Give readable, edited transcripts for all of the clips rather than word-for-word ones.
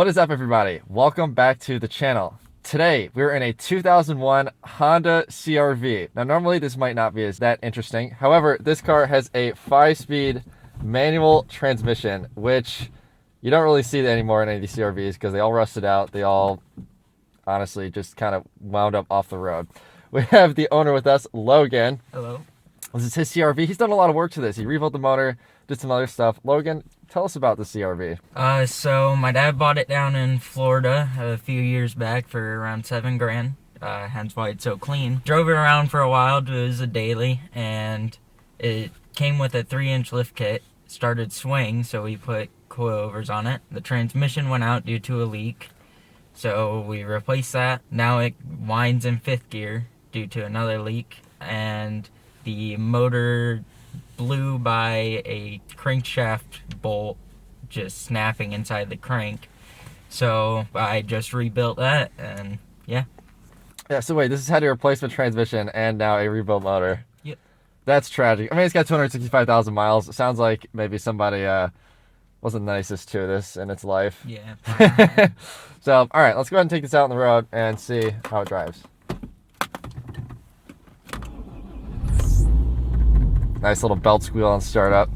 What is up, everybody? Welcome back to the channel. Today we're in a 2001 Honda CRV. Now normally this might not be that interesting. However, this car has a 5-speed manual transmission, which you don't really see anymore in any of these CRVs because they all rusted out. They all honestly just kind of wound up off the road. We have the owner with us, Logan. Hello. This is his CRV. He's done a lot of work to this. He rebuilt the motor, did some other stuff. Logan, tell us about the CRV. So my dad bought it down in Florida a few years back for around $7,000. Hence why it's so clean. Drove it around for a while. It was a daily, and it came with a 3-inch lift kit. Started swing, so we put coilovers on it. The transmission went out due to a leak, so we replaced that. Now it winds in 5th gear due to another leak, and the motor blew by a crankshaft bolt just snapping inside the crank. So I just rebuilt that, and yeah. Yeah, so wait, this has had a replacement transmission and now a rebuilt motor. Yep. That's tragic. I mean, it's got 265,000 miles. It sounds like maybe somebody wasn't nicest to this in its life. Yeah. So, all right, let's go ahead and take this out on the road and see how it drives. Nice little belt squeal on startup.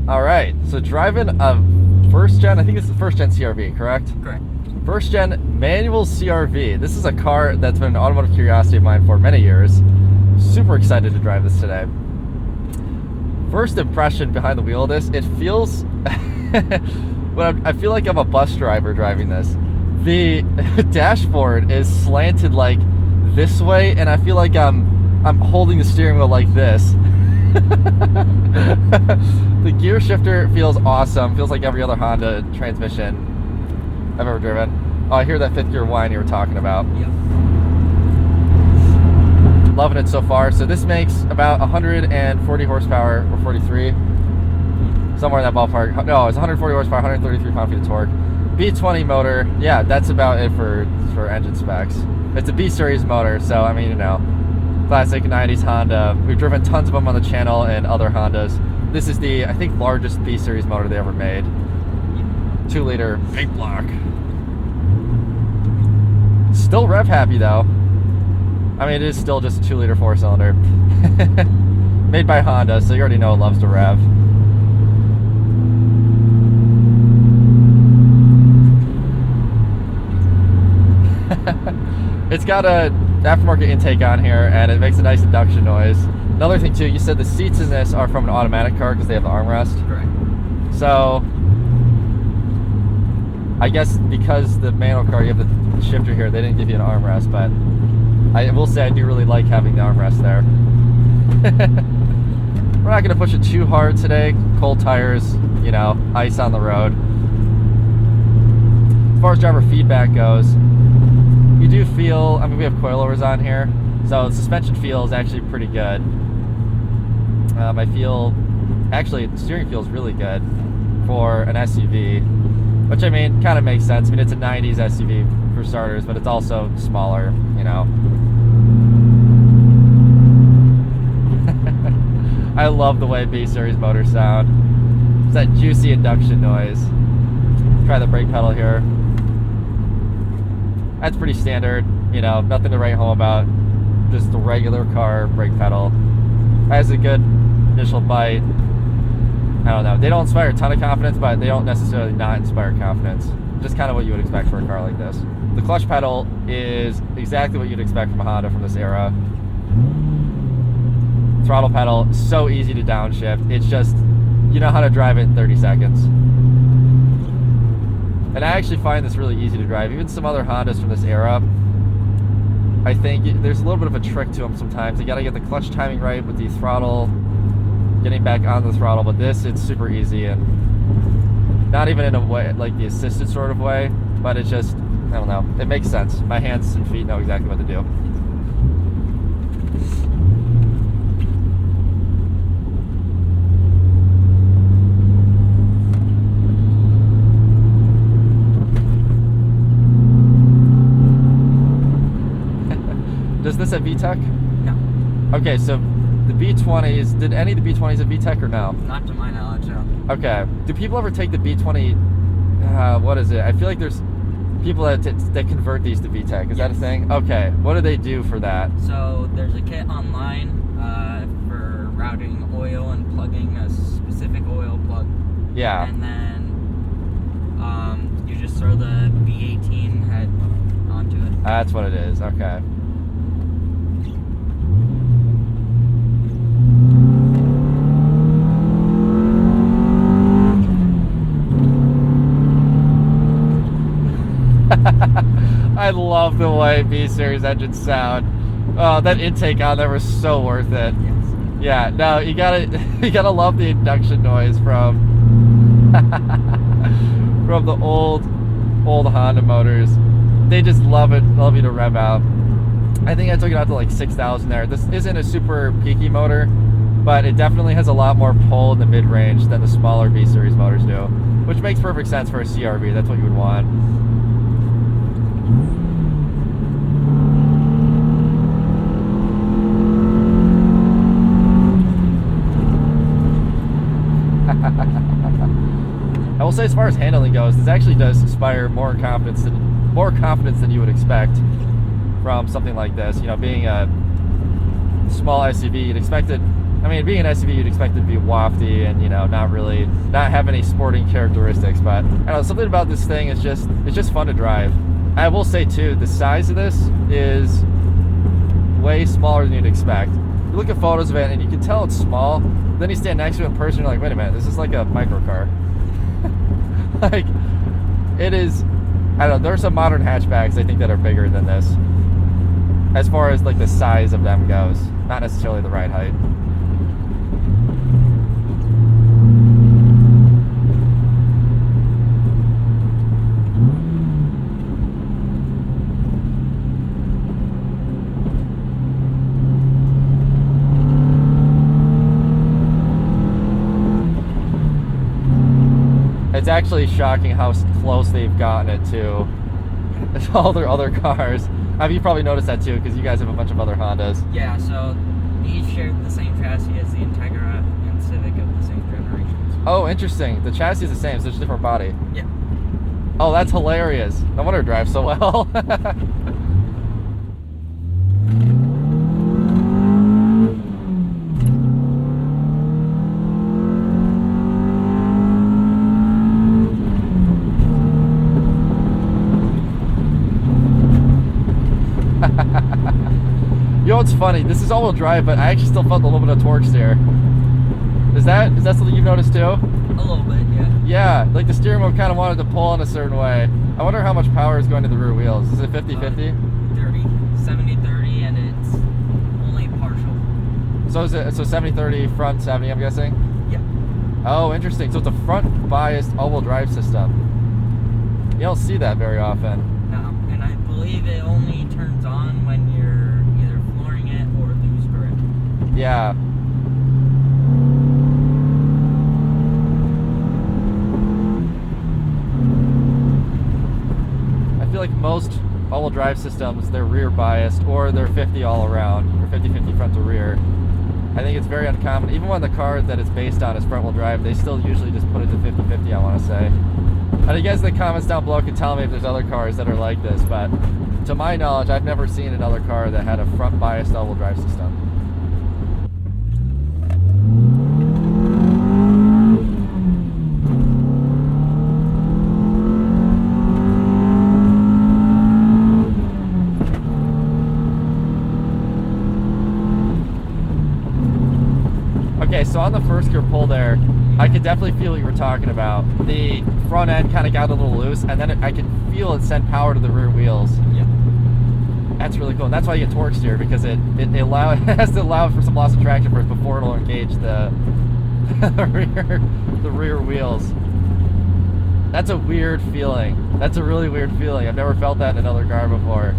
All right, so driving a first gen, I think it's the first gen CRV, correct? Correct. First gen manual CRV. This is a car that's been an automotive curiosity of mine for many years. Super excited to drive this today. First impression behind the wheel of this, it feels, I feel like I'm a bus driver driving this. The dashboard is slanted like this way, and I feel like I'm holding the steering wheel like this. The gear shifter feels awesome. Feels like every other Honda transmission I've ever driven. Oh, I hear that 5th gear whine you were talking about. Yep. Loving it so far. So this makes about 140 horsepower, or 43, somewhere in that ballpark. No, it's 140 horsepower, 133 pound-feet of torque. B20 motor, yeah, that's about it for engine specs. It's a B-series motor, so I mean, you know, classic 90s Honda. We've driven tons of them on the channel and other Hondas. This is the, I think, largest B-series motor they ever made. 2-liter big block. Still rev happy though. I mean, it is still just a 2-liter 4-cylinder. Made by Honda, so you already know it loves to rev. It's got a aftermarket intake on here, and it makes a nice induction noise. Another thing too, you said the seats in this are from an automatic car because they have the armrest. Correct. So I guess because the manual car, you have the shifter here, they didn't give you an armrest, but I will say I do really like having the armrest there. We're not going to push it too hard today. Cold tires, you know, ice on the road. As far as driver feedback goes, you do feel, I mean, we have coilovers on here, so the suspension feels actually pretty good. I feel, actually, the steering feels really good for an SUV, which, I mean, kind of makes sense. I mean, it's a 90s SUV for starters, but it's also smaller, you know. I love the way B-series motors sound. It's that juicy induction noise. Try the brake pedal here. That's pretty standard, you know, nothing to write home about. Just the regular car brake pedal. Has a good initial bite. I don't know. They don't inspire a ton of confidence, but they don't necessarily not inspire confidence. Just kind of what you would expect for a car like this. The clutch pedal is exactly what you'd expect from a Honda from this era. Throttle pedal, so easy to downshift. It's just, you know how to drive it in 30 seconds. And I actually find this really easy to drive. Even some other Hondas from this era, I think there's a little bit of a trick to them sometimes. You gotta get the clutch timing right with the throttle, getting back on the throttle. But this, it's super easy, and not even in a way, like the assisted sort of way, but it's just, I don't know, it makes sense. My hands and feet know exactly what to do. Does this have VTEC? No. Okay, so the B20s, did any of the B20s have VTEC or no? Not to my knowledge, no. Okay. Do people ever take the B20, what is it? I feel like there's people that convert these to VTEC. Is that a thing? Okay. What do they do for that? So there's a kit online for routing oil and plugging a specific oil plug. Yeah. And then you just throw the B18 head onto it. That's what it is. Okay. I love the way B-Series engines sound. Oh, that intake on there was so worth it. Yes. Yeah, no, you gotta love the induction noise from from the old Honda motors. They just love you to rev out. I think I took it out to like 6,000 there. This isn't a super peaky motor, but it definitely has a lot more pull in the mid-range than the smaller B-Series motors do, which makes perfect sense for a CRV. That's what you would want. I will say, as far as handling goes, this actually does inspire more confidence than you would expect from something like this. You know, being a small SUV, you'd expect it. I mean, being an SUV, you'd expect it to be wafty and, you know, not have any sporting characteristics. But I don't know, something about this thing is it's just fun to drive. I will say too, the size of this is way smaller than you'd expect. You look at photos of it and you can tell it's small. Then you stand next to it in person, you're like, wait a minute, this is like a microcar. Like, it is. I don't know, there are some modern hatchbacks I think that are bigger than this, as far as like the size of them goes, not necessarily the ride height. It's actually shocking how close they've gotten it to all their other cars. I mean, you probably noticed that too, because you guys have a bunch of other Hondas. Yeah, so these share the same chassis as the Integra and Civic of the same generations. Oh, interesting. The chassis is the same, so it's just a different body. Yeah. Oh, that's hilarious. No wonder it drives so well. You know what's funny? This is all-wheel drive, but I actually still felt a little bit of torque steer. Is that something you've noticed too? A little bit, yeah. Yeah, like the steering wheel kind of wanted to pull in a certain way. I wonder how much power is going to the rear wheels. Is it 50-50? 70-30, and it's only partial. So is it 70-30 front, 70? I'm guessing. Yeah. Oh, interesting. So it's a front biased all-wheel drive system. You don't see that very often. No, and I believe it only turns on when you're either flooring it or loose grip. Yeah. I feel like most all-wheel drive systems, they're rear biased or they're 50 all around, or 50-50 front to rear. I think it's very uncommon. Even when the car that it's based on is front-wheel drive, they still usually just put it to 50-50, I want to say. And you guys in the comments down below can tell me if there's other cars that are like this, but to my knowledge, I've never seen another car that had a front biased all-wheel drive system. Okay, so on the first gear pull there, I could definitely feel what you were talking about. The front end kind of got a little loose, and then I could feel it send power to the rear wheels. Yeah. That's really cool, and that's why you get torque steer, because it has to allow for some loss of traction first before it'll engage the the rear wheels. That's a weird feeling. That's a really weird feeling. I've never felt that in another car before.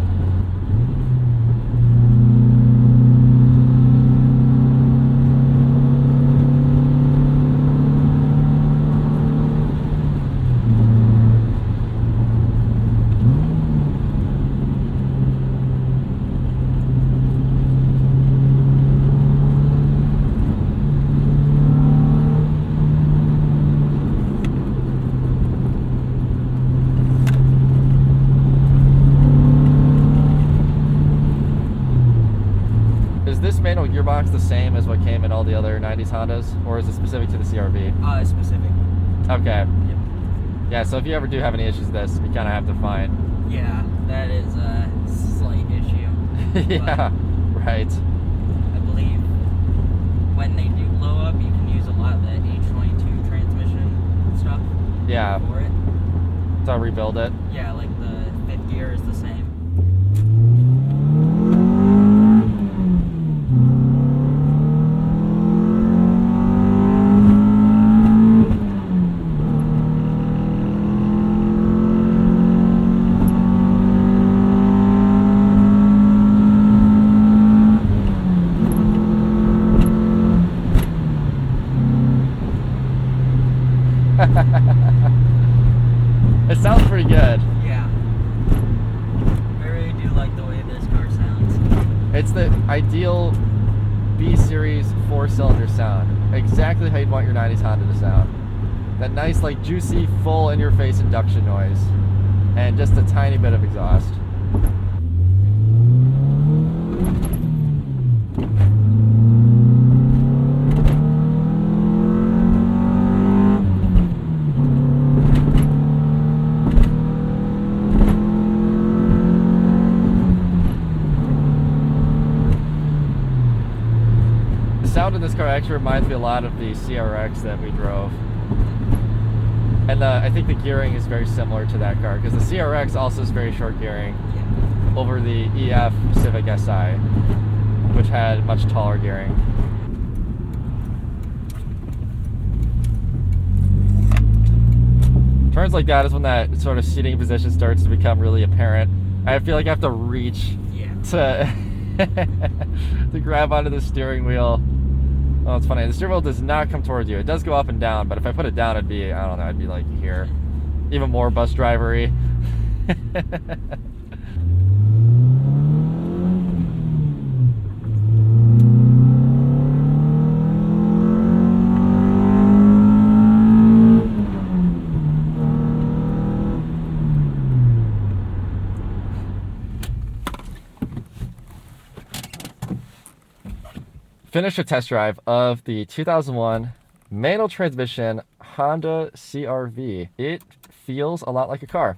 this manual gearbox the same as what came in all the other 90s Hondas, or is it specific to the CRV? Specific. Okay. Yep. Yeah, so if you ever do have any issues with this, you kind of have to find. Yeah, that is a slight issue. Yeah, right. I believe when they do blow up, you can use a lot of the H22 transmission stuff. Yeah. For it. So I'll rebuild it. Yeah, like the fifth gear is the same. It sounds pretty good. Yeah. I really do like the way this car sounds. It's the ideal B-Series 4-cylinder sound. Exactly how you'd want your 90s Honda to sound. That nice, like, juicy, full in-your-face induction noise. And just a tiny bit of exhaust. The sound in this car actually reminds me a lot of the CRX that we drove. And I think the gearing is very similar to that car, because the CRX also is very short gearing over the EF Civic Si, which had much taller gearing. Turns like that is when that sort of seating position starts to become really apparent. I feel like I have to reach to to grab onto the steering wheel. Oh, it's funny. The steering wheel does not come towards you. It does go up and down, but if I put it down, it'd be, I don't know, it'd be like here. Even more bus driver-y. Finished a test drive of the 2001 manual transmission Honda CRV. It feels a lot like a car,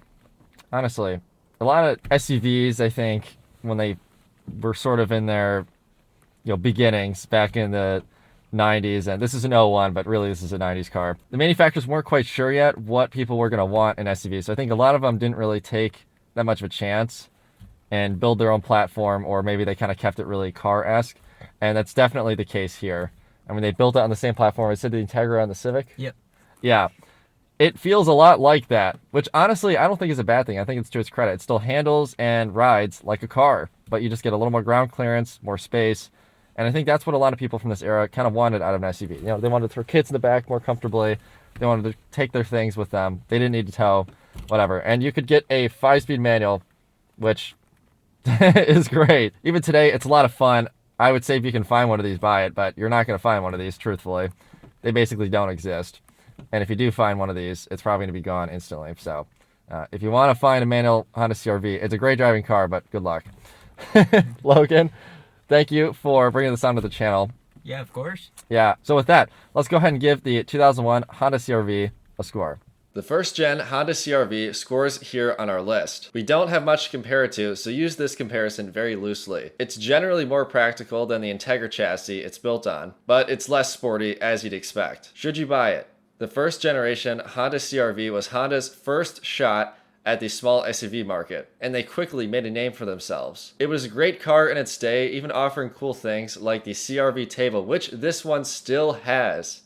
honestly. A lot of SUVs, I think, when they were sort of in their, beginnings back in the 90s, and this is an 01, but really this is a 90s car. The manufacturers weren't quite sure yet what people were going to want in SUVs, so I think a lot of them didn't really take that much of a chance and build their own platform, or maybe they kind of kept it really car-esque. And that's definitely the case here. I mean, they built it on the same platform. I said the Integra on the Civic. Yep. Yeah. It feels a lot like that, which honestly, I don't think is a bad thing. I think it's to its credit. It still handles and rides like a car, but you just get a little more ground clearance, more space. And I think that's what a lot of people from this era kind of wanted out of an SUV. They wanted to throw kids in the back more comfortably. They wanted to take their things with them. They didn't need to tow, whatever. And you could get a 5-speed manual, which is great. Even today, it's a lot of fun. I would say if you can find one of these, buy it, but you're not going to find one of these, truthfully. They basically don't exist. And if you do find one of these, it's probably going to be gone instantly. So if you want to find a manual Honda CRV, it's a great driving car, but good luck. Logan, thank you for bringing this onto the channel. Yeah, of course. Yeah, so with that, let's go ahead and give the 2001 Honda CRV a score. The first-gen Honda CRV scores here on our list. We don't have much to compare it to, so use this comparison very loosely. It's generally more practical than the Integra chassis it's built on, but it's less sporty as you'd expect. Should you buy it? The first-generation Honda CRV was Honda's first shot at the small SUV market, and they quickly made a name for themselves. It was a great car in its day, even offering cool things like the CRV table, which this one still has,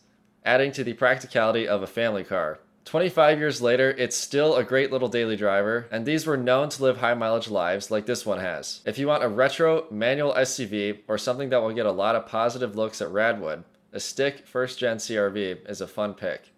adding to the practicality of a family car. 25 years later, it's still a great little daily driver, and these were known to live high mileage lives like this one has. If you want a retro manual SUV or something that will get a lot of positive looks at Radwood, a stick first gen CRV is a fun pick.